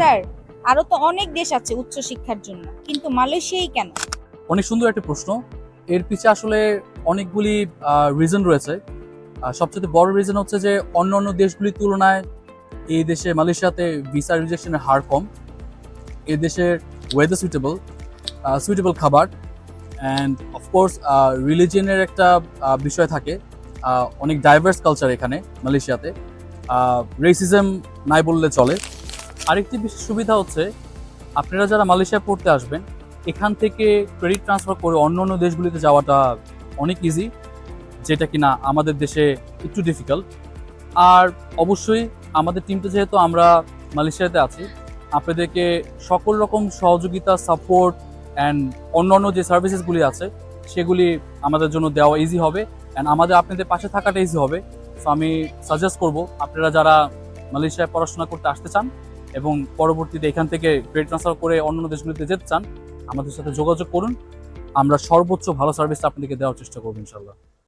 Sir, আরো তো অনেক দেশ আছে উচ্চ শিক্ষার জন্য, কিন্তু মালয়েশিয়াই কেন? অনেক সুন্দর একটা প্রশ্ন। এর পিছে আসলে অনেকগুলি রিজন রয়েছে। সবচেয়ে বড় রিজন হচ্ছে যে অন্যান্য দেশগুলির তুলনায় এই দেশে মালয়েশিয়াতে ভিসা রিজেকশনের হার কম। এই দেশের ওয়েদার সুইটেবল খাবার অ্যান্ড অফকোর্স রিলিজিয়নের একটা বিষয় থাকে। অনেক ডাইভার্স কালচার এখানে মালয়েশিয়াতে, রেসিজম নাই বললে চলে। আরেকটি বিশেষ সুবিধা হচ্ছে আপনারা যারা মালয়েশিয়া পড়তে আসবেন এখান থেকে ক্রেডিট ট্রান্সফার করে অন্য অন্য দেশগুলিতে যাওয়াটা অনেক ইজি, যেটা কিনা আমাদের দেশে একটু ডিফিকাল্ট। আর অবশ্যই আমাদের টিমটা যেহেতু আমরা মালয়েশিয়াতে আছি, আপনাদেরকে সকল রকম সহযোগিতা, সাপোর্ট অ্যান্ড অন্যান্য যে সার্ভিসেসগুলি আছে সেগুলি আমাদের জন্য দেওয়া ইজি হবে অ্যান্ড আমাদের আপনাদের পাশে থাকাটা ইজি হবে। সো আমি সাজেস্ট করব আপনারা যারা মালয়েশিয়ায় পড়াশোনা করতে আসতে চান এবং পরবর্তীতে এখান থেকে ক্রেডিট ট্রান্সফার করে অন্যান্য দেশগুলিতে যেতে চান, আমাদের সাথে যোগাযোগ করুন। আমরা সর্বোচ্চ ভালো সার্ভিসটা আপনাদেরকে দেওয়ার চেষ্টা করবো ইনশাল্লাহ।